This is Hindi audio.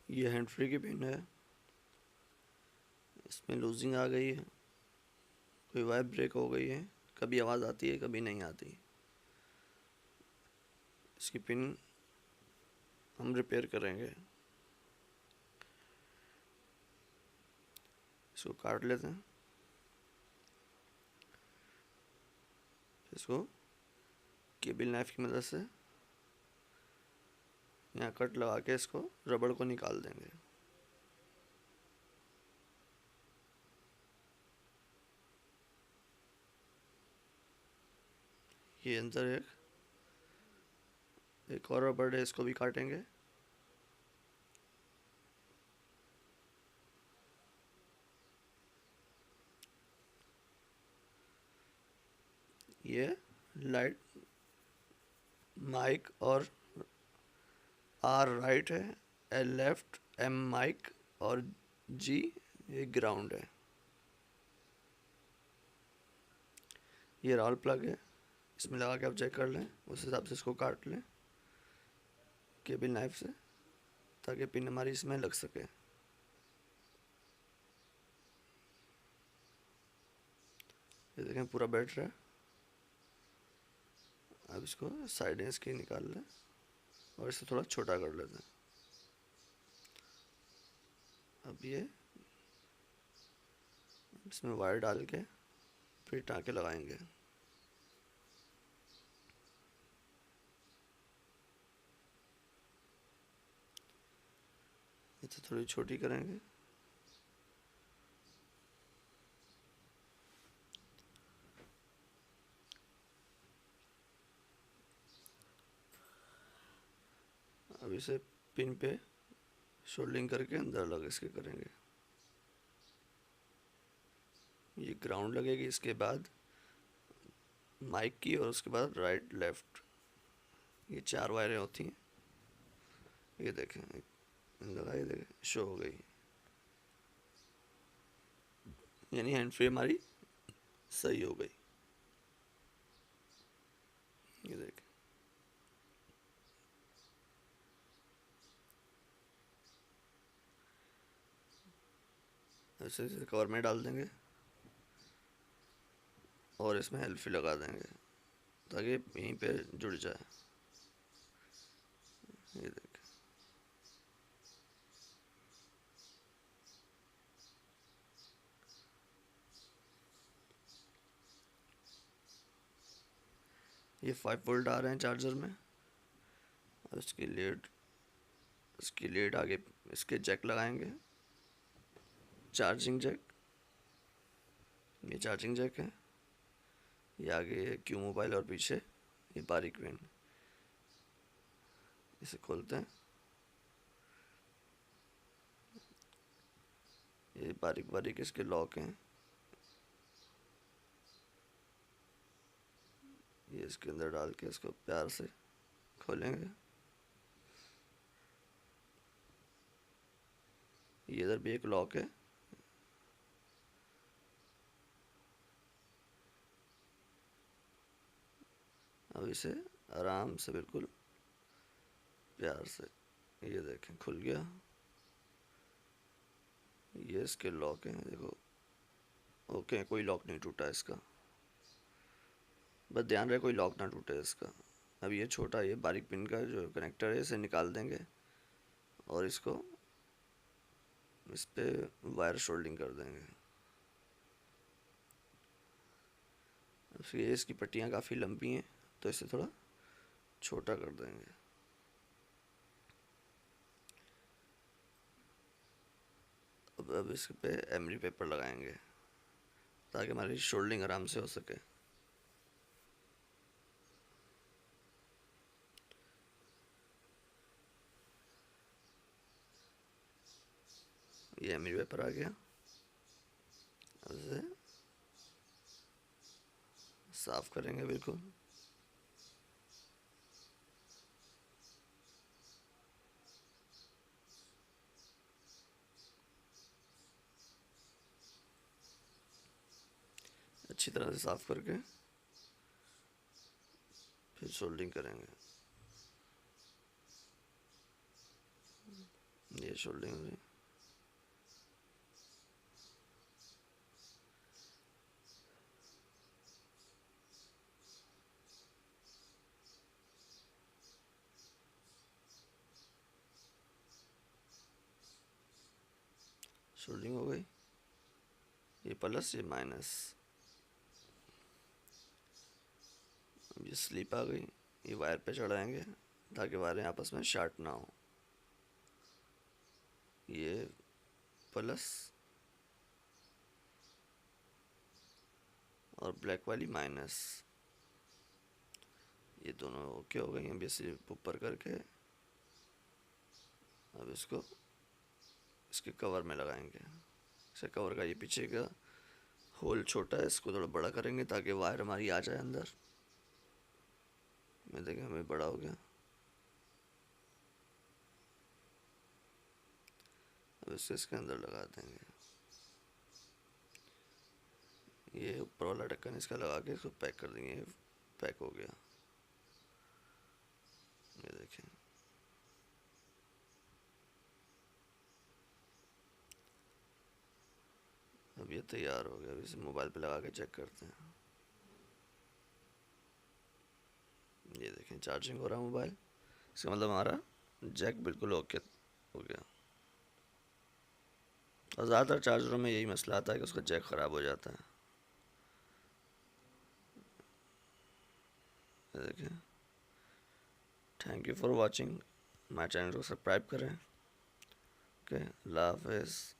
ये हैंड फ्री की पिन है, इसमें लूजिंग आ गई है, कोई वायर ब्रेक हो गई है, कभी आवाज़ आती है कभी नहीं आती। इसकी पिन हम रिपेयर करेंगे। इसको काट लेते हैं, इसको केबल नाइफ की मदद से यहाँ कट लगा के इसको रबड़ को निकाल देंगे। ये अंदर एक और रबड़ है, इसको भी काटेंगे। ये लाइट माइक और आर राइट है, एल लेफ्ट, एम माइक और जी ये ग्राउंड है। ये राल प्लग है, इसमें लगा के आप चेक कर लें, उस हिसाब से इसको काट लें केबल नाइफ से, ताकि पिन हमारी इसमें लग सके। ये देखें पूरा बैठ रहा है। अब इसको साइडें इसकी निकाल लें और इसे थोड़ा छोटा कर लेते हैं। अब ये इसमें वायर डाल के फिर टाँके लगाएंगे। इसे थोड़ी छोटी करेंगे। अब इसे पिन पे सोल्डिंग करके अंदर लग इसके करेंगे। ये ग्राउंड लगेगी, इसके बाद माइक की और उसके बाद राइट लेफ्ट, ये 4 वायरें होती हैं। ये देखें लगा, ये देखें शो हो गई, यानी हैंड फ्री हमारी सही हो गई। ये देखें ऐसे ऐसे कवर में डाल देंगे और इसमें एल्फी लगा देंगे ताकि यहीं पे जुड़ जाए। ये देखें ये 5 वोल्ट आ रहे हैं चार्जर में। और इसकी लीड आगे इसके जैक लगाएंगे, चार्जिंग जैक। ये चार्जिंग जैक है, ये आगे है क्यू मोबाइल और पीछे ये बारीक पिन। इसे खोलते हैं, ये बारीक बारीक इसके लॉक हैं। ये इसके अंदर डाल के इसको प्यार से खोलेंगे। ये इधर भी एक लॉक है, अब इसे आराम से बिल्कुल प्यार से, ये देखें खुल गया। ये इसके लॉक हैं, देखो ओके, कोई लॉक नहीं टूटा इसका, बस ध्यान रहे कोई लॉक ना टूटे इसका। अब ये छोटा ये बारीक पिन का जो कनेक्टर है इसे निकाल देंगे और इसको इस पे वायर शोल्डिंग कर देंगे। ये इसकी पट्टियाँ काफ़ी लंबी हैं तो इसे थोड़ा छोटा कर देंगे। अब इस पे एमरी पेपर लगाएंगे ताकि हमारी शोल्डिंग आराम से हो सके। ये एमरी पेपर आ गया, अब इसे साफ करेंगे बिल्कुल। अच्छी तरह से साफ करके फिर सोल्डिंग करेंगे। ये शोल्डिंग हो गई। शोल्डिंग हो गई, ये प्लस ये माइनस, ये स्लीप आ गई, ये वायर पे चढ़ाएंगे ताकि वायरें आपस में शार्ट ना हो। ये प्लस और ब्लैक वाली माइनस, ये दोनों ओके हो गई। अब इसे ऊपर करके अब इसको इसके कवर में लगाएंगे। इसे कवर का ये पीछे का होल छोटा है, इसको थोड़ा बड़ा करेंगे ताकि वायर हमारी आ जाए अंदर। मैं देखें हमें बड़ा हो गया। अब इसको इसके अंदर लगा देंगे। ये ऊपर वाला ढक्कन इसका लगा के इसको पैक कर देंगे। पैक हो गया, ये देखें। अब ये तैयार हो गया। अब इसे मोबाइल पे लगा के चेक करते हैं। ये देखें चार्जिंग हो रहा है मोबाइल, इसका मतलब हमारा जैक बिल्कुल ओके हो गया। और ज़्यादातर चार्जरों में यही मसला आता है कि उसका जैक ख़राब हो जाता है। ये देखें। Thank you for watching, my channel को सब्सक्राइब करें। ओके, अल्लाह हाफिज़।